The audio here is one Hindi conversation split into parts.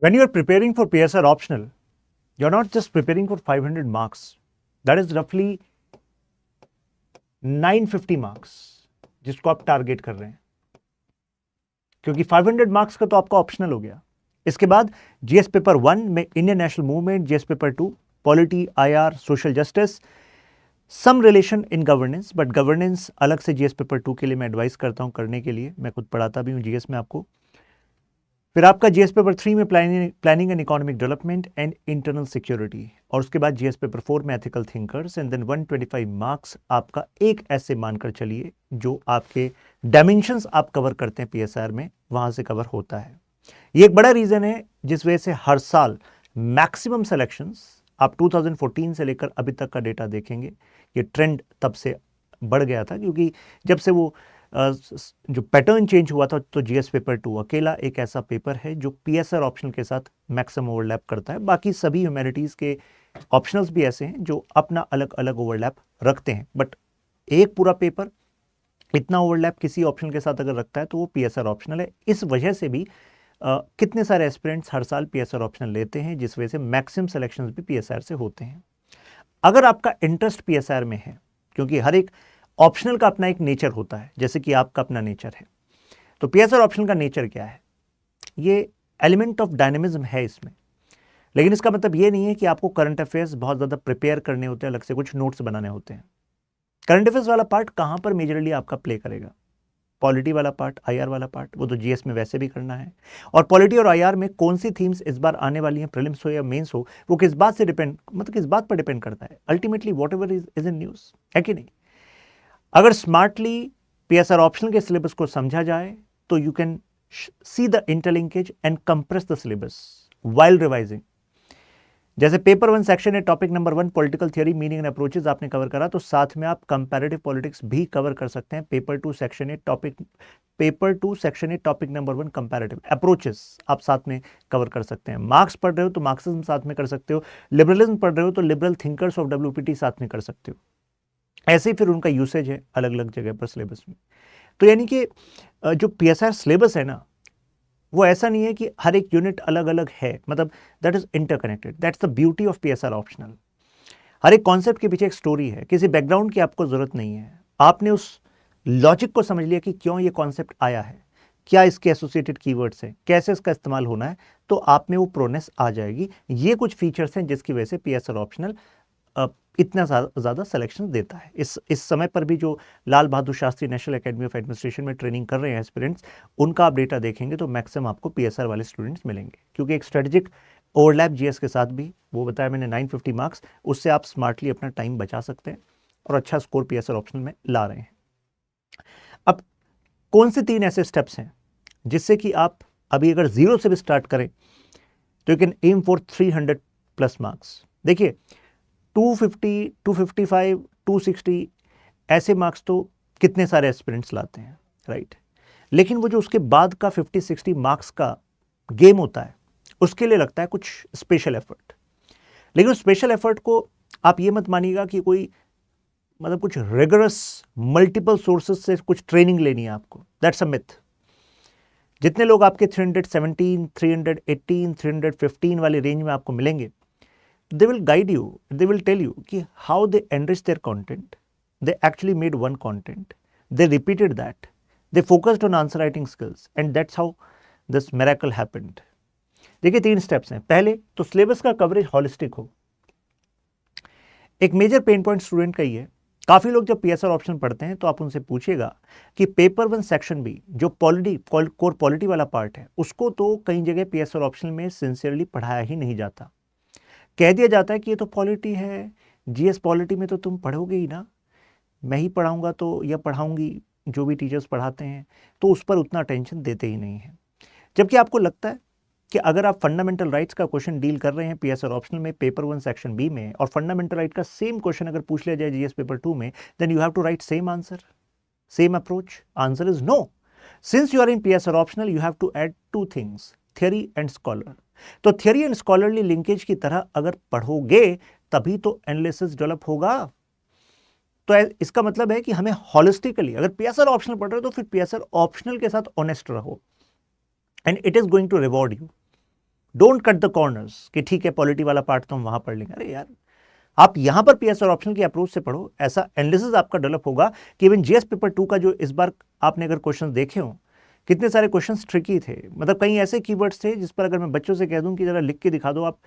When you are preparing for PSR optional, you're not just preparing for 500 marks. That is roughly 950 marks जिसको आप टारगेट कर रहे हैं, क्योंकि 500 मार्क्स का तो आपका ऑप्शनल हो गया। इसके बाद जीएस पेपर 1 में Indian national movement, GS paper 2 polity, IR, social justice, some relation in governance, but governance अलग से जीएस पेपर 2 के लिए मैं एडवाइस करता हूं करने के लिए, मैं खुद पढ़ाता भी हूं जीएस में आपको। फिर आपका जीएस पेपर 3 में planning and economic development and internal security, और उसके बाद जीएस पेपर 4 में ethical thinkers, and then 125 marks आपका एक ऐसे मानकर चलिए जो आपके डायमेंशंस आप कवर करते हैं पीएसआर में, वहां से कवर होता है। ये एक बड़ा रीजन है जिस वजह से हर साल मैक्सिमम सिलेक्शंस, आप 2014 से लेकर अभी तक का डेटा देखेंगे, ये ट्रेंड तब से बढ़ गया था, क्योंकि जब से वो जो पैटर्न चेंज हुआ था, तो जीएस पेपर 2 अकेला एक ऐसा पेपर है जो पीएसआर ऑप्शनल के साथ मैक्सिमम ओवरलैप करता है। बाकी सभी ह्यूमैनिटीज के ऑप्शनल्स भी ऐसे हैं जो अपना अलग अलग ओवरलैप रखते हैं, बट एक पूरा पेपर इतना ओवरलैप किसी ऑप्शनल के साथ अगर रखता है तो वो पीएसआर ऑप्शनल है। इस वजह से भी कितने सारे एस्पिरेंट्स हर साल पीएसआर ऑप्शनल लेते हैं, जिस वजह से मैक्सिमम सिलेक्शंस भी पीएसआर से होते हैं। अगर आपका इंटरेस्ट पीएसआर में है, क्योंकि हर एक ऑप्शनल का अपना एक नेचर होता है, जैसे कि आपका अपना नेचर है, तो पीएसआर ऑप्शनल का नेचर क्या है? ये एलिमेंट ऑफ डायनेमिज्म है इसमें, लेकिन इसका मतलब ये नहीं है कि आपको करंट अफेयर्स बहुत ज़्यादा प्रिपेयर करने होते हैं, अलग से कुछ नोट्स बनाने होते हैं। करंट अफेयर्स वाला पार्ट कहाँ पर मेजरली आपका प्ले करेगा? पॉलिटी वाला पार्ट, आईआर वाला पार्ट, वो तो जीएस में वैसे भी करना है। और पॉलिटी और आईआर में कौन सी थीम्स इस बार आने वाली हैं, प्रीलिम्स हो या मेंस हो, वो किस बात से डिपेंड, मतलब किस बात पर डिपेंड करता है? Ultimately what ever is in news, है कि नहीं? अगर स्मार्टली पीएसआर ऑप्शनल के सिलेबस को समझा जाए तो you can see the interlinkage and compress the syllabus while revising. जैसे पेपर 1 सेक्शन है, topic number 1 political theory, meaning and approaches आपने कवर करा, तो साथ में आप कंपैरेटिव पॉलिटिक्स भी कवर कर सकते हैं। पेपर 2 सेक्शन है टॉपिक नंबर 1 कंपैरेटिव अप्रोचेस आप साथ में कवर कर सकते हैं। मार्क्स पढ़ रहे हो तो मार्क्सिज्म साथ में कर सकते हो, लिबरलिज्म पढ़ रहे हो तो लिबरल थिंकर्स ऑफ डब्ल्यूपीटी साथ में कर सकते हो। ऐसे ही फिर उनका यूसेज है अलग अलग जगह पर सिलेबस में। तो यानी कि जो पीएसआर सिलेबस है ना, वो ऐसा नहीं है कि हर एक यूनिट अलग अलग है, मतलब that is interconnected. That's the beauty of PSR optional. हर एक कॉन्सेप्ट के पीछे एक स्टोरी है, किसी बैकग्राउंड की आपको जरूरत नहीं है। आपने उस लॉजिक को समझ लिया कि क्यों ये कॉन्सेप्ट आया है, क्या इसके एसोसिएटेड कीवर्ड्स हैं, कैसे इसका इस्तेमाल होना है, तो आप में वो प्रोनेस आ जाएगी। ये कुछ फीचर्स हैं जिसकी वजह से पीएसआर ऑप्शनल इतना ज़्यादा सिलेक्शन देता है। इस समय पर भी जो Lal Bahadur Shastri national academy of administration में ट्रेनिंग कर रहे हैं एस्पिरेंट्स, उनका आप डेटा देखेंगे तो मैक्सिमम आपको पीएसआर वाले स्टूडेंट्स मिलेंगे, क्योंकि एक स्ट्रेटेजिक ओवरलैप जीएस के साथ भी, वो बताया मैंने 950 मार्क्स, उससे आप स्मार्टली अपना टाइम बचा सकते हैं और अच्छा स्कोर पीएसआर ऑप्शनल में ला रहे हैं। अब कौन से 3 ऐसे स्टेप्स हैं जिससे कि आप अभी अगर 0 से भी स्टार्ट करें तो you can aim for 300+ marks? देखिए 250, 255, 260 ऐसे मार्क्स तो कितने सारे एस्पिरेंट्स लाते हैं, राइट? लेकिन वो जो उसके बाद का 50-60 मार्क्स का गेम होता है, उसके लिए लगता है कुछ स्पेशल एफर्ट। लेकिन उस स्पेशल एफर्ट को आप ये मत मानिएगा कि कोई मतलब कुछ रिगरस मल्टीपल सोर्सेज से कुछ ट्रेनिंग लेनी है आपको। That's a myth. जितने लोग आपके 317, 318, 315 वाले रेंज में आपको मिलेंगे, they will guide you, they will tell you कि how they enrich their content. They actually made one content, they repeated that, they focused on answer writing skills, and that's how this miracle happened. देखिए 3 स्टेप्स हैं। पहले तो सिलेबस का कवरेज हॉलिस्टिक हो। एक मेजर पेन पॉइंट स्टूडेंट का ही है, काफी लोग जब पीएसआर ऑप्शन पढ़ते हैं तो आप उनसे पूछिएगा कि पेपर 1 सेक्शन बी जो कोर पॉलिटी वाला पार्ट है, उसको तो कई जगह पीएसआर ऑप्शन में सिंसियरली पढ़ाया ही नहीं जाता। कह दिया जाता है कि ये तो पॉलिटी है, जीएस पॉलिटी में तो तुम पढ़ोगे ही ना, मैं ही पढ़ाऊंगा तो या पढ़ाऊंगी, जो भी टीचर्स पढ़ाते हैं, तो उस पर उतना अटेंशन देते ही नहीं है। जबकि आपको लगता है कि अगर आप फंडामेंटल राइट्स का क्वेश्चन डील कर रहे हैं पीएसआर ऑप्शनल में पेपर 1 सेक्शन बी में, और फंडामेंटल राइट का सेम क्वेश्चन अगर पूछ लिया जाए जीएस पेपर 2 में, then you have to write same answer, same approach. Answer is no. Since you are in PSR optional, you have to add 2 things, theory and scholar. तो थियरी एंड स्कॉलरली लिंकेज की तरह अगर पढ़ोगे तभी तो एनालिसिस डेवलप होगा। तो इसका मतलब है कि हमें हॉलिस्टिकली, अगर पीएसआर ऑप्शनल पढ़ रहे हो तो फिर पीएसआर ऑप्शनल के साथ ऑनेस्ट रहो, and it is going to reward you. Don't cut the corners कि ठीक है पॉलिटी वाला पार्ट तो हम वहां पढ़ लेंगे। अरे यार, आप यहां पर पीएसआर ऑप्शनल की अप्रोच से पढ़ो, ऐसा एनालिसिस आपका डेवलप होगा कि इवन जीएस पेपर 2 का जो इस बार आपने अगर क्वेश्चन देखे हो, कितने सारे क्वेश्चंस ट्रिकी थे, मतलब कई ऐसे कीवर्ड्स थे जिस पर अगर मैं बच्चों से कह दूं कि जरा लिख के दिखा दो आप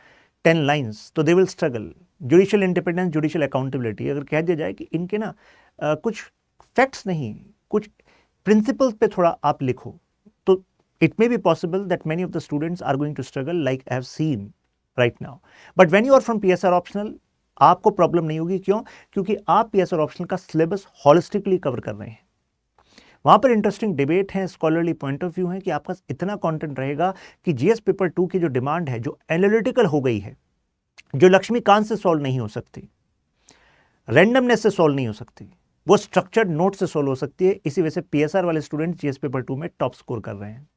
10 लाइंस, तो they will struggle. Judicial independence, judicial accountability, अगर कह दिया जाए कि इनके ना कुछ फैक्ट्स नहीं, कुछ प्रिंसिपल्स पे थोड़ा आप लिखो, तो it may be possible that many of the students are going to struggle like I have seen right now. But when you are from PSR optional आपको प्रॉब्लम नहीं होगी। क्यों? क्योंकि आप पीएसआर ऑप्शनल का सिलेबस हॉलिस्टिकली कवर कर रहे हैं। वहां पर इंटरेस्टिंग डिबेट है, स्कॉलरली पॉइंट ऑफ व्यू है कि आपका इतना कंटेंट रहेगा कि जीएस पेपर 2 की जो डिमांड है, जो एनालिटिकल हो गई है, जो लक्ष्मीकांत से सॉल्व नहीं हो सकती, रैंडमनेस से सॉल्व नहीं हो सकती, वो स्ट्रक्चर्ड नोट से सॉल्व हो सकती है। इसी वजह से पीएसआर वाले स्टूडेंट जीएस पेपर 2 में टॉप स्कोर कर रहे हैं,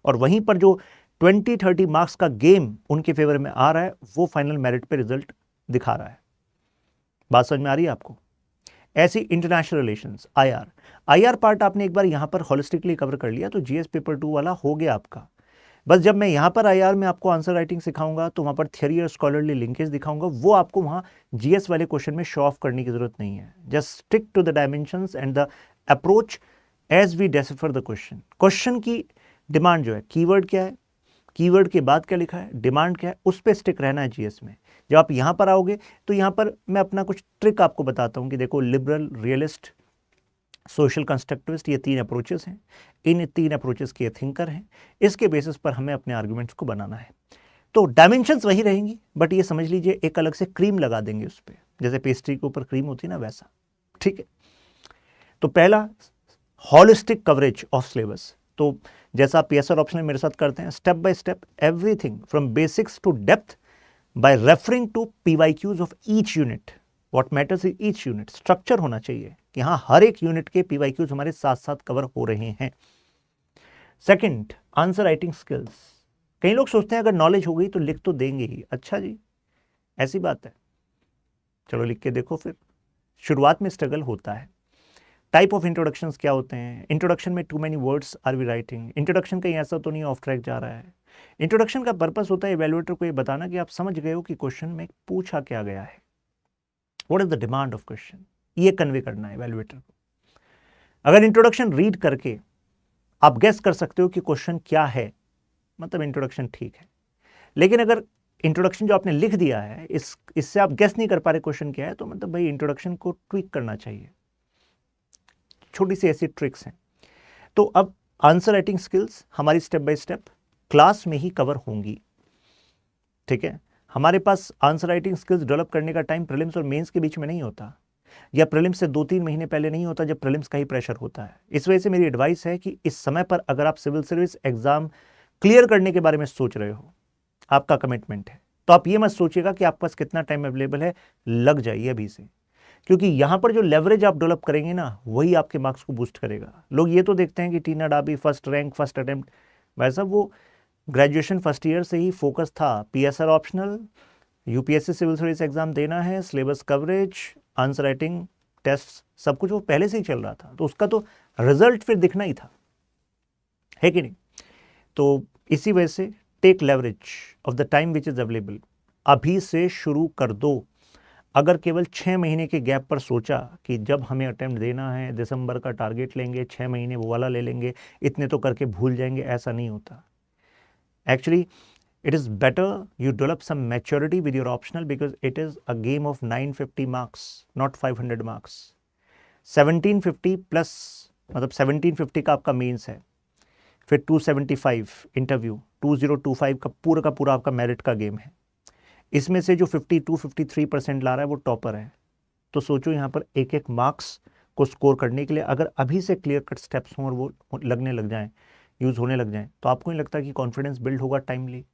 और वहीं पर जो 20-30 मार्क्स का गेम उनके फेवर में आ रहा है, वो फाइनल मेरिट पे रिजल्ट दिखा रहा है। बात समझ में आ रही है आपको? ऐसी इंटरनेशनल रिलेशंस, आईआर पार्ट आपने एक बार यहां पर होलिस्टिकली कवर कर लिया तो जीएस पेपर 2 वाला हो गया आपका। बस जब मैं यहां पर आईआर में आपको आंसर राइटिंग सिखाऊंगा तो वहां पर थ्योरी और स्कॉलरली लिंकेज दिखाऊंगा, वो आपको वहां जीएस वाले क्वेश्चन में शो ऑफ करने की जरूरत नहीं है। Just stick to the dimensions and the approach as we decipher the question. Question की डिमांड जो है, कीवर्ड क्या है, कीवर्ड के बाद क्या लिखा है, डिमांड क्या है, उस पर स्टिक रहना है जीएस में। जब आप यहां पर आओगे तो यहां पर मैं अपना कुछ ट्रिक आपको बताता हूं कि देखो, लिबरल, रियलिस्ट, सोशल कंस्ट्रक्टिविस्ट, ये 3 अप्रोचेस हैं। इन 3 अप्रोचेस के थिंकर हैं, इसके बेसिस पर हमें अपने आर्गुमेंट्स को बनाना है। तो डायमेंशंस वही रहेंगी, बट ये समझ लीजिए एक अलग से क्रीम लगा देंगे उस पर, जैसे पेस्ट्री के ऊपर क्रीम होती है ना, वैसा। ठीक है, तो पहला हॉलिस्टिक कवरेज ऑफ सिलेबस। तो जैसा आप पीएसआर ऑप्शन में मेरे साथ करते हैं, step by step everything from basics to depth by referring to PYQs of each unit. What matters is each unit. Structure होना चाहिए कि हाँ, हर एक यूनिट के पीवाईक्यूज हमारे साथ साथ कवर हो रहे हैं। Second, answer writing skills. कई लोग सोचते हैं अगर नॉलेज हो गई तो लिख तो देंगे ही। अच्छा जी, ऐसी बात है? चलो लिख के देखो फिर। शुरुआत में स्ट्रगल होता है। टाइप ऑफ इंट्रोडक्शंस क्या होते हैं? इंट्रोडक्शन में too many words are we writing. Introduction कहीं ऐसा तो नहीं ऑफ ट्रैक जा रहा है। इंट्रोडक्शन का पर्पस होता है इवैल्यूएटर को ये बताना कि आप समझ गए हो कि क्वेश्चन में पूछा क्या गया है, what is the demand of question, ये कन्वे करना है इवैल्यूएटर को। अगर इंट्रोडक्शन रीड करके आप गेस कर सकते हो कि क्वेश्चन क्या है, मतलब इंट्रोडक्शन ठीक है। लेकिन अगर इंट्रोडक्शन जो आपने लिख दिया है, इससे आप गेस नहीं कर पा रहे क्वेश्चन क्या है, तो मतलब भाई इंट्रोडक्शन को ट्वीक करना चाहिए। छोटी सी ऐसी ट्रिक्स हैं। तो अब आंसर राइटिंग स्किल्स हमारी स्टेप बाय स्टेप क्लास में ही कवर होंगी। ठीक है, हमारे पास आंसर राइटिंग स्किल्स डेवलप करने का टाइम प्रीलिम्स और मेंस के बीच में नहीं होता, या प्रीलिम्स से 2-3 महीने पहले नहीं होता जब प्रीलिम्स का ही प्रेशर होता है। इस वजह से मेरी एडवाइस है कि इस समय पर अगर आप सिविल सर्विस एग्जाम क्लियर करने के बारे में सोच रहे हो, आपका कमिटमेंट है, तो आप ये मत सोचिएगा कि आपके पास कितना टाइम अवेलेबल है, लग जाइए अभी से। क्योंकि यहां पर जो लेवरेज आप डेवलप करेंगे ना, वही आपके मार्क्स को बूस्ट करेगा। लोग ये तो देखते हैं कि Tina Dabi first rank first attempt, वैसा वो ग्रेजुएशन फर्स्ट ईयर से ही फोकस था। PSR optional, UPSC civil service exam देना है, syllabus coverage, answer writing test, सब कुछ वो पहले से ही चल रहा था, तो उसका तो रिजल्ट फिर दिखना ही था, है कि नहीं? तो इसी वजह से take leverage of the time which is available, अभी से शुरू कर दो। अगर केवल 6 महीने के गैप पर सोचा कि जब हमें अटेम्प्ट देना है दिसंबर का टारगेट लेंगे, 6 महीने वो वाला ले लेंगे, इतने तो करके भूल जाएंगे, ऐसा नहीं होता। Actually it is better you develop some maturity with your optional, because it is a game of 950 marks, not 500 marks. 1750 plus, मतलब 1750 का आपका मेंस है, फिर 275 इंटरव्यू, 2025 का पूरा आपका मेरिट का गेम है। इसमें से जो 52-53% ला रहा है वो टॉपर है। तो सोचो यहाँ पर एक एक मार्क्स को स्कोर करने के लिए अगर अभी से क्लियर कट स्टेप्स हों और वो लगने लग जाएं, यूज होने लग जाएं, तो आपको नहीं लगता कि कॉन्फिडेंस बिल्ड होगा टाइमली?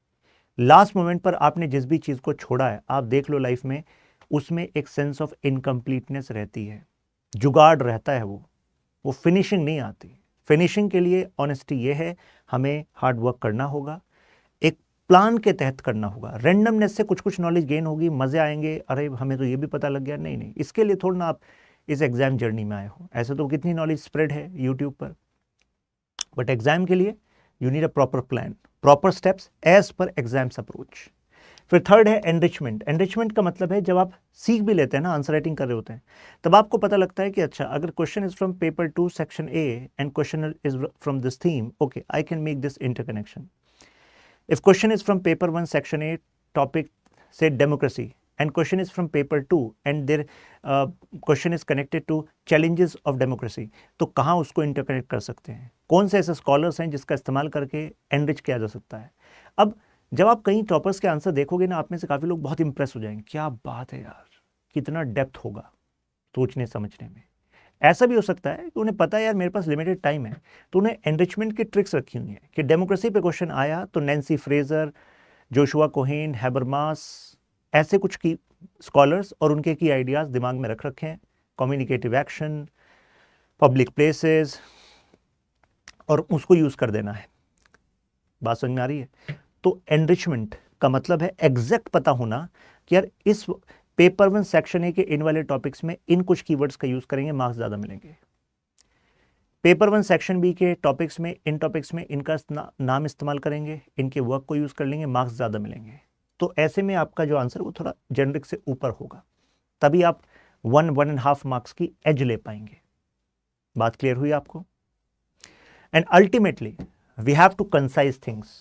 लास्ट मोमेंट पर आपने जिस भी चीज़ को छोड़ा है, आप देख लो लाइफ में, उसमें एक सेंस ऑफ इनकम्प्लीटनेस रहती है, जुगाड़ रहता है, वो फिनिशिंग नहीं आती। फिनिशिंग के लिए ऑनेस्टी ये है, हमें हार्ड वर्क करना होगा, एक प्लान के तहत करना होगा। रैंडमनेस से कुछ नॉलेज गेन होगी, मज़े आएंगे, अरे हमें तो ये भी पता लग गया, नहीं, इसके लिए थोड़ा ना आप इस एग्जाम जर्नी में आए हो। ऐसे तो कितनी नॉलेज स्प्रेड है यूट्यूब पर, बट एग्जाम के लिए you need a proper plan. Proper steps as per exams approach. फिर थर्ड है एनरिचमेंट। एनरिचमेंट का मतलब है जब आप सीख भी लेते हैं ना, आंसर राइटिंग कर रहे होते हैं, तब आपको पता लगता है कि अच्छा अगर question is from paper 2 section A and question is from this theme, okay I can make this interconnection. If question is from paper 1 section A topic से democracy and question is from paper 2 and their question is connected to challenges of democracy, तो कहाँ उसको इंटरकनेक्ट कर सकते हैं, कौन से ऐसे स्कॉलर्स हैं जिसका इस्तेमाल करके एनरिच किया जा सकता है। अब जब आप कई टॉपर्स के आंसर देखोगे ना, आप में से काफ़ी लोग बहुत इंप्रेस हो जाएंगे, क्या बात है यार, कितना डेप्थ होगा सोचने समझने में। ऐसा भी हो सकता है कि उन्हें पता है यार मेरे पास लिमिटेड टाइम है, तो उन्हें एनरिचमेंट की ट्रिक्स रखी हुई है कि डेमोक्रेसी पे क्वेश्चन आया तो Nancy Fraser, Joshua Cohen, Habermas, ऐसे कुछ की स्कॉलर्स और उनके की आइडियाज़ दिमाग में रख रखे हैं। कम्युनिकेटिव एक्शन, पब्लिक प्लेसेस, और उसको यूज़ कर देना है। बात समझ में आ रही है? तो एनरिचमेंट का मतलब है एग्जैक्ट पता होना कि यार इस पेपर 1 सेक्शन ए के इन वाले टॉपिक्स में इन कुछ कीवर्ड्स का यूज़ करेंगे, मार्क्स ज़्यादा मिलेंगे। पेपर 1 सेक्शन बी के टॉपिक्स में इन टॉपिक्स में इनका नाम इस्तेमाल करेंगे, इनके वर्क को यूज़ कर लेंगे, मार्क्स ज़्यादा मिलेंगे। तो ऐसे में आपका जो आंसर वो थोड़ा जेनरिक से ऊपर होगा, तभी आप 1.5 मार्क्स की एज ले पाएंगे। बात क्लियर हुई आपको? And ultimately we have to concise things.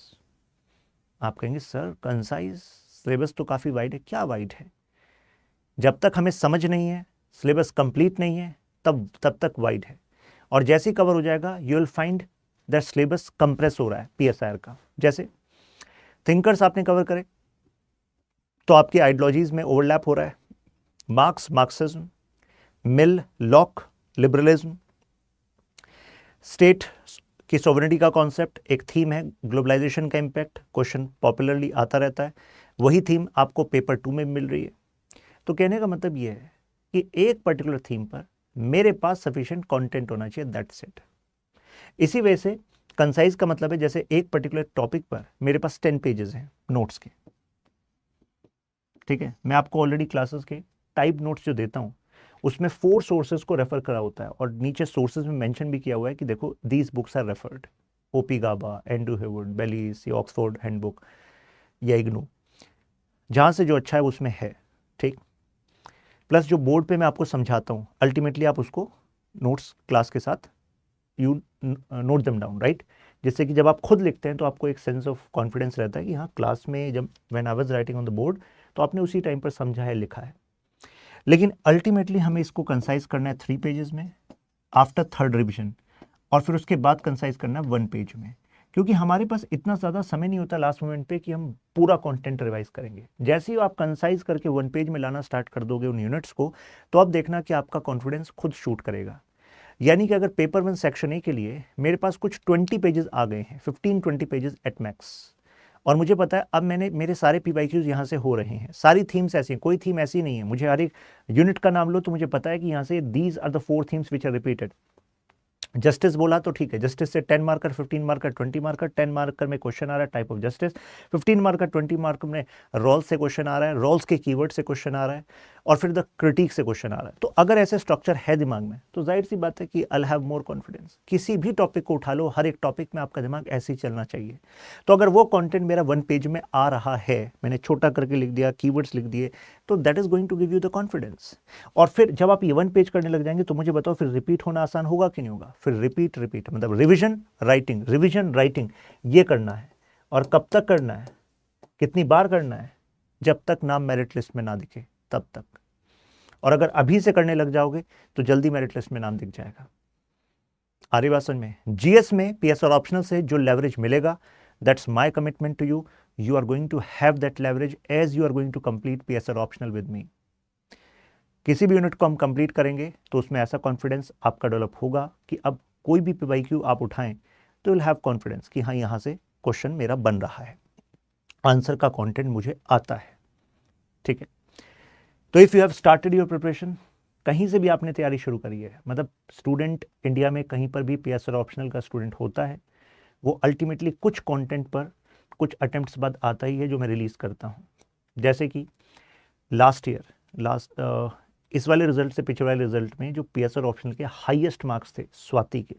आप कहेंगे सर कंसाइज, सिलेबस तो काफ़ी वाइड है। क्या वाइड है? जब तक हमें समझ नहीं है, सिलेबस कंप्लीट नहीं है, तब तक वाइड है। और जैसे ही कवर हो जाएगा you will find that syllabus compress हो रहा है PSIR का। जैसे थिंकर्स आपने कवर करे तो आपकी आइडियोलॉजीज में ओवरलैप हो रहा है। मार्क्स, मार्क्सिज्म, मिल, लॉक, लिबरलिज्म, स्टेट की सोवरेनिटी का कॉन्सेप्ट, एक थीम है ग्लोबलाइजेशन का इम्पैक्ट, क्वेश्चन पॉपुलरली आता रहता है, वही थीम आपको पेपर 2 में मिल रही है। तो कहने का मतलब ये है कि एक पर्टिकुलर थीम पर मेरे पास सफिशिएंट कंटेंट होना चाहिए, दैट्स इट। इसी वजह से कंसाइज का मतलब है जैसे एक पर्टिकुलर टॉपिक पर मेरे पास 10 पेजेस हैं नोट्स के, ठीक है। मैं आपको ऑलरेडी क्लासेस के टाइप नोट्स जो देता हूँ उसमें 4 सोर्सेज को रेफर करा होता है, और नीचे सोर्सेज में मेंशन भी किया हुआ है कि देखो these books are referred, OP Gaba, Andrew Heywood, Baylis, Oxford handbook या इग्नू, जहाँ से जो अच्छा है उसमें है, ठीक। प्लस जो बोर्ड पे मैं आपको समझाता हूँ अल्टीमेटली आप उसको नोट्स क्लास के साथ you note them down, right, जिससे कि जब आप खुद लिखते हैं तो आपको एक सेंस ऑफ कॉन्फिडेंस रहता है कि हाँ क्लास में जब when I was writing on the board तो आपने उसी टाइम पर समझा है, लिखा है। लेकिन अल्टीमेटली हमें इसको कंसाइज करना है 3 पेजेस में आफ्टर 3rd रिविजन, और फिर उसके बाद कंसाइज करना है 1 पेज में, क्योंकि हमारे पास इतना ज़्यादा समय नहीं होता लास्ट मोमेंट पे कि हम पूरा कंटेंट रिवाइज करेंगे। जैसे ही आप कंसाइज करके 1 पेज में लाना स्टार्ट कर दोगे उन यूनिट्स को, तो आप देखना कि आपका कॉन्फिडेंस खुद शूट करेगा। यानी कि अगर पेपर 1 सेक्शन ए के लिए मेरे पास कुछ 20 पेजेस आ गए हैं, 15-20 पेजेस एट मैक्स, और मुझे पता है अब मेरे सारे PYQs यहाँ से हो रहे हैं, सारी थीम्स ऐसी हैं, कोई थीम ऐसी नहीं है, मुझे हर एक यूनिट का नाम लो तो मुझे पता है कि यहाँ से these are the 4 themes which are repeated. Justice बोला तो ठीक है, जस्टिस से 10 मार्कर, 15 मार्कर, 20 मार्कर, 10 मार्कर में क्वेश्चन आ रहा है type of justice, 15 marker, 20 marker में रोल्स से क्वेश्चन आ रहा है, रोल्स के कीवर्ड से क्वेश्चन आ रहा है, और फिर द क्रिटिक से क्वेश्चन आ रहा है। तो अगर ऐसे स्ट्रक्चर है दिमाग में तो जाहिर सी बात है कि आई हैव मोर कॉन्फिडेंस। किसी भी टॉपिक को उठा लो, हर एक टॉपिक में आपका दिमाग ऐसे ही चलना चाहिए। तो अगर वो कॉन्टेंट मेरा 1 पेज में आ रहा है, मैंने छोटा करके लिख दिया, कीवर्ड्स लिख दिए, तो that is going to give you the confidence. और फिर जब आप ये 1 पेज करने लग जाएंगे तो मुझे बताओ फिर रिपीट होना आसान होगा कि नहीं होगा? फिर रिपीट मतलब रिविजन राइटिंग ये करना है। और कब तक करना है, कितनी बार करना है? जब तक नाम मेरिट लिस्ट में ना दिखे तब तक। और अगर अभी से करने लग जाओगे तो जल्दी मेरिट लिस्ट में नाम दिख जाएगा। आ रही बात समझ में? GS में PSR ऑप्शनल से जो लेवरेज मिलेगा, that's my commitment to you, you are going to have that leverage as you are going to complete PSR optional with me. किसी भी यूनिट को हम कंप्लीट करेंगे तो उसमें ऐसा कॉन्फिडेंस आपका डेवलप होगा कि अब कोई भी PYQ आप उठाएं तो विल हैव कॉन्फिडेंस कि हाँ यहाँ से क्वेश्चन मेरा बन रहा है, आंसर का कंटेंट मुझे आता है, ठीक है। तो if you have started your preparation, कहीं से भी आपने तैयारी शुरू करी है, मतलब स्टूडेंट इंडिया में कहीं पर भी PSR ऑप्शनल का स्टूडेंट होता है, वो अल्टीमेटली कुछ कंटेंट पर कुछ अटेम्प्ट्स बाद आता ही है जो मैं रिलीज़ करता हूँ। जैसे कि इस वाले रिजल्ट से पिछले वाले रिजल्ट में जो PSR ऑप्शनल के हाईएस्ट मार्क्स थे स्वाति के,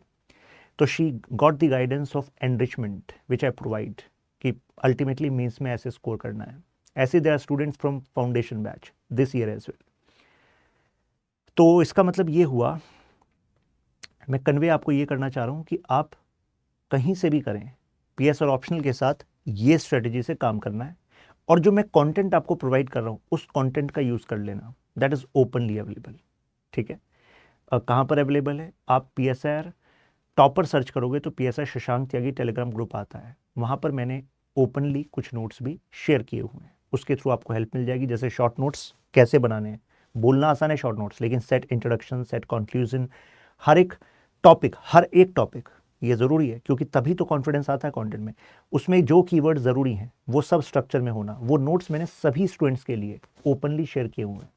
तो she got the guidance of enrichment which I provide, कि अल्टीमेटली मीन्स में ऐसे स्कोर करना है। ऐसे there are students from foundation batch this year as well. तो इसका मतलब ये हुआ, मैं कन्वे आपको ये करना चाह रहा हूँ कि आप कहीं से भी करें, पीएस और ऑप्शनल के साथ ये स्ट्रेटजी से काम करना है, और जो मैं कंटेंट आपको प्रोवाइड कर रहा हूँ उस कंटेंट का यूज़ कर लेना, दैट इज़ ओपनली अवेलेबल। ठीक है, कहाँ पर अवेलेबल है? आप PSR टॉपर सर्च करोगे तो PSR शशांक त्यागी टेलीग्राम ग्रुप आता है, वहाँ पर मैंने ओपनली कुछ नोट्स भी शेयर किए हुए हैं, उसके थ्रू आपको हेल्प मिल जाएगी। जैसे शॉर्ट नोट्स कैसे बनाने हैं, बोलना आसान है शॉर्ट नोट्स, लेकिन सेट इंट्रोडक्शन, सेट कंक्लूजन, हर एक टॉपिक ये ज़रूरी है, क्योंकि तभी तो कॉन्फिडेंस आता है कंटेंट में। उसमें जो कीवर्ड ज़रूरी हैं वो सब स्ट्रक्चर में होना, वो नोट्स मैंने सभी स्टूडेंट्स के लिए ओपनली शेयर किए हुए हैं।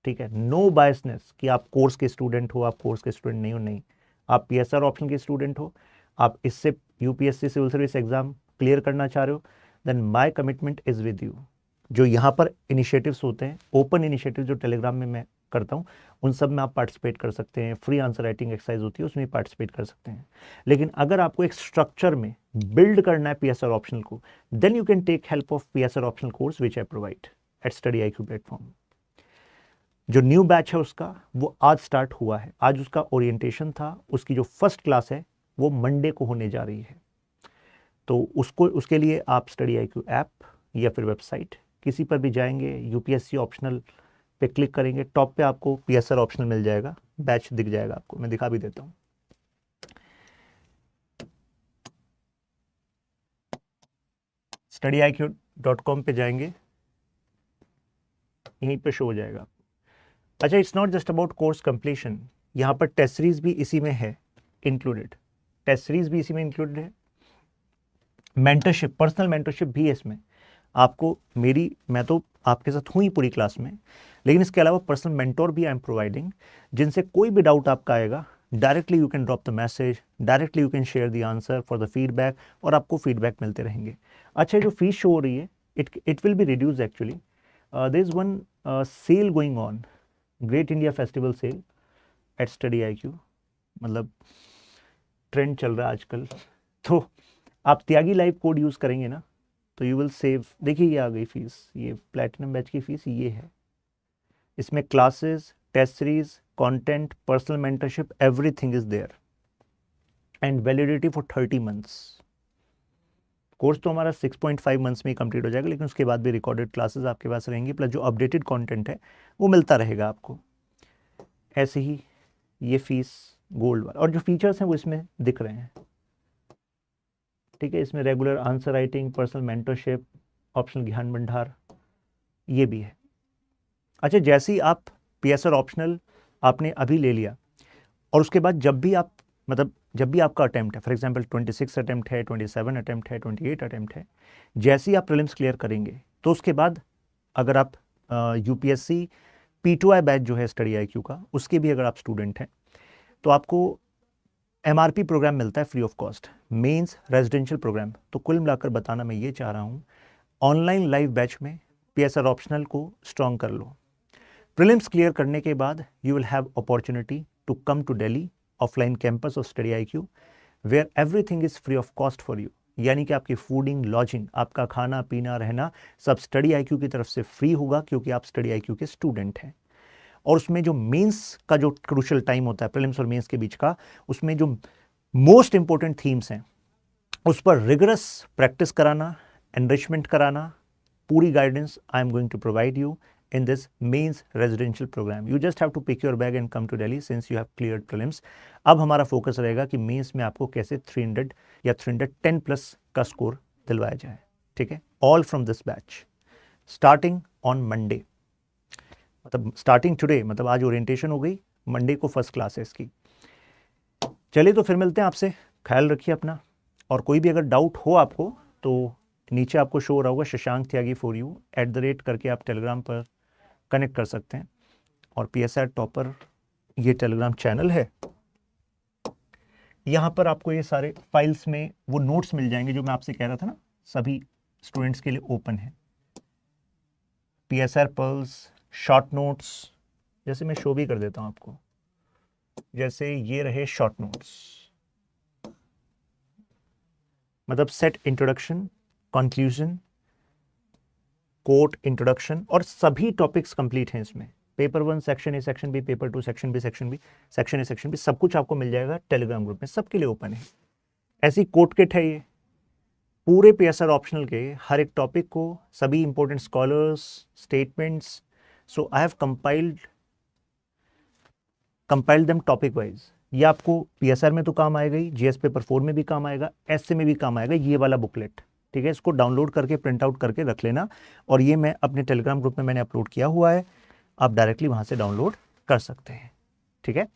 ठीक है, नो बायसनेस कि आप कोर्स के स्टूडेंट हो, आप कोर्स के स्टूडेंट नहीं हो, नहीं, आप PSR ऑप्शन के स्टूडेंट हो, आप इससे UPSC civil service exam clear करना चाह रहे हो, then my commitment is with you. जो यहाँ पर इनिशिएटिव्स होते हैं, ओपन इनिशिएटिव जो टेलीग्राम में मैं करता हूँ, उन सब में आप पार्टिसिपेट कर सकते हैं। फ्री आंसर राइटिंग एक्सरसाइज होती है, उसमें पार्टिसिपेट कर सकते हैं। लेकिन अगर आपको एक स्ट्रक्चर में बिल्ड करना है PSR ऑप्शनल को, then you can take help of PSR optional course which I provide at study IQ platform. जो न्यू बैच है उसका, वो आज स्टार्ट हुआ है, आज उसका ओरिएंटेशन था, उसकी जो फर्स्ट क्लास है वो मंडे को होने जा रही है। तो उसके लिए आप स्टडी IQ ऐप या फिर वेबसाइट किसी पर भी जाएंगे, UPSC ऑप्शनल पे क्लिक करेंगे, टॉप पे आपको PSR ऑप्शनल मिल जाएगा, बैच दिख जाएगा आपको, मैं दिखा भी देता हूँ। StudyIQ.com पे जाएंगे, यहीं पे शो हो जाएगा। अच्छा, it's not just about course completion, यहाँ पर टेस्ट सीरीज भी इसी में है इंक्लूडेड, टेस्ट सीरीज भी इसी में इंक्लूडेड है, मेंटरशिप, पर्सनल मेंटरशिप भी है इसमें। आपको मैं तो आपके साथ हूँ ही पूरी क्लास में, लेकिन इसके अलावा पर्सनल मेंटोर भी आई एम प्रोवाइडिंग, जिनसे कोई भी डाउट आपका आएगा, directly you can drop the message, directly you can share the answer for the feedback, और आपको फीडबैक मिलते रहेंगे। अच्छा, जो फीस शो हो रही है, it will be reduce actually, there is one sale going on, great India festival sale at study IQ, मतलब ट्रेंड चल रहा है आजकल। तो आप त्यागी लाइव कोड यूज़ करेंगे ना, तो यू विल सेव। देखिए ये आ गई फीस, ये प्लेटिनम बैच की फीस ये है, इसमें classes, test series, content, personal mentorship, everything is there, and validity for 30 months. Course तो हमारा 6.5 मंथ्स में ही कंप्लीट हो जाएगा, लेकिन उसके बाद भी रिकॉर्डेड क्लासेस आपके पास रहेंगी, प्लस जो अपडेटेड कंटेंट है वो मिलता रहेगा आपको। ऐसे ही ये फीस गोल्ड वाला, और जो फीचर्स हैं वो इसमें दिख रहे हैं। ठीक है, इसमें regular answer writing, personal mentorship, optional ज्ञान भंडार, ये भी है। अच्छा, जैसे ही आप PSR ऑप्शनल आपने अभी ले लिया, और उसके बाद जब भी आप, मतलब जब भी आपका अटेम्प्ट है, फॉर एग्जांपल 26 अटेम्प्ट है, 27 अटेम्प्ट है, 28 अटेम्प्ट है, जैसे ही आप प्रीलिम्स क्लियर करेंगे, तो उसके बाद अगर आप UPSC P2I बैच जो है स्टडी IQ का, उसके भी अगर आप स्टूडेंट हैं, तो आपको MRP प्रोग्राम मिलता है free of cost, mains residential program. तो कुल मिलाकर बताना मैं ये चाह रहा हूँ, ऑनलाइन लाइव बैच में PSR ऑप्शनल को स्ट्रॉन्ग कर लो। प्रीलिम्स क्लियर करने के बाद you will have opportunity to come to Delhi offline campus of study IQ, where everything is free of cost for you, यानी कि आपकी फूडिंग, लॉजिंग, आपका खाना पीना रहना सब स्टडी IQ की तरफ से फ्री होगा, क्योंकि आप स्टडी IQ के स्टूडेंट हैं। और उसमें जो मेंस का जो क्रूशियल टाइम होता है प्रीलिम्स और मेंस के बीच का, उसमें जो मोस्ट इंपॉर्टेंट थीम्स हैं उस पर रिगरस प्रैक्टिस कराना, एनरिचमेंट कराना, पूरी guidance I am going to provide you in this mains residential program. You just have to pick your bag and come to Delhi since you have cleared prelims. अब हमारा फोकस रहेगा कि मेंस में आपको कैसे 300 या 310 प्लस का स्कोर दिलवाया जाए। ठीक है, all from this batch starting on Monday, मतलब स्टार्टिंग टुडे, मतलब आज ओरिएंटेशन हो गई, मंडे को फर्स्ट क्लास है इसकी। चलिए, तो फिर मिलते हैं आपसे, ख्याल रखिए अपना, और कोई भी अगर डाउट हो आपको तो नीचे आपको शो हो रहा होगा शशांक त्यागी फॉर यू @ करके आप टेलीग्राम पर कनेक्ट कर सकते हैं। और PSR टॉपर ये टेलीग्राम चैनल है, यहाँ पर आपको ये सारे फाइल्स में वो नोट्स मिल जाएंगे जो मैं आपसे कह रहा था ना, सभी स्टूडेंट्स के लिए ओपन है। PSR पल्स, शॉर्ट नोट्स, जैसे मैं शो भी कर देता हूँ आपको, जैसे ये रहे शॉर्ट नोट्स, मतलब set introduction, conclusion, quote, introduction और सभी टॉपिक्स कंप्लीट हैं इसमें। Paper 1 section A section B, paper 2 section B section B, section A section B, सब कुछ आपको मिल जाएगा टेलीग्राम ग्रुप में, सबके लिए ओपन है। ऐसी कोट किट है ये पूरे पीएसआर ऑप्शनल के हर एक टॉपिक को, सभी important scholars, statements. So I have compiled them topic wise. ये आपको पीएसआर में तो काम आएगा ही, जीएस पेपर 4 में भी काम आएगा, एसए में भी काम आएगा ये वाला बुकलेट। ठीक है, इसको डाउनलोड करके प्रिंट आउट करके रख लेना। और ये मैं अपने टेलीग्राम ग्रुप में मैंने अपलोड किया हुआ है, आप डायरेक्टली वहां से डाउनलोड कर सकते हैं। ठीक है।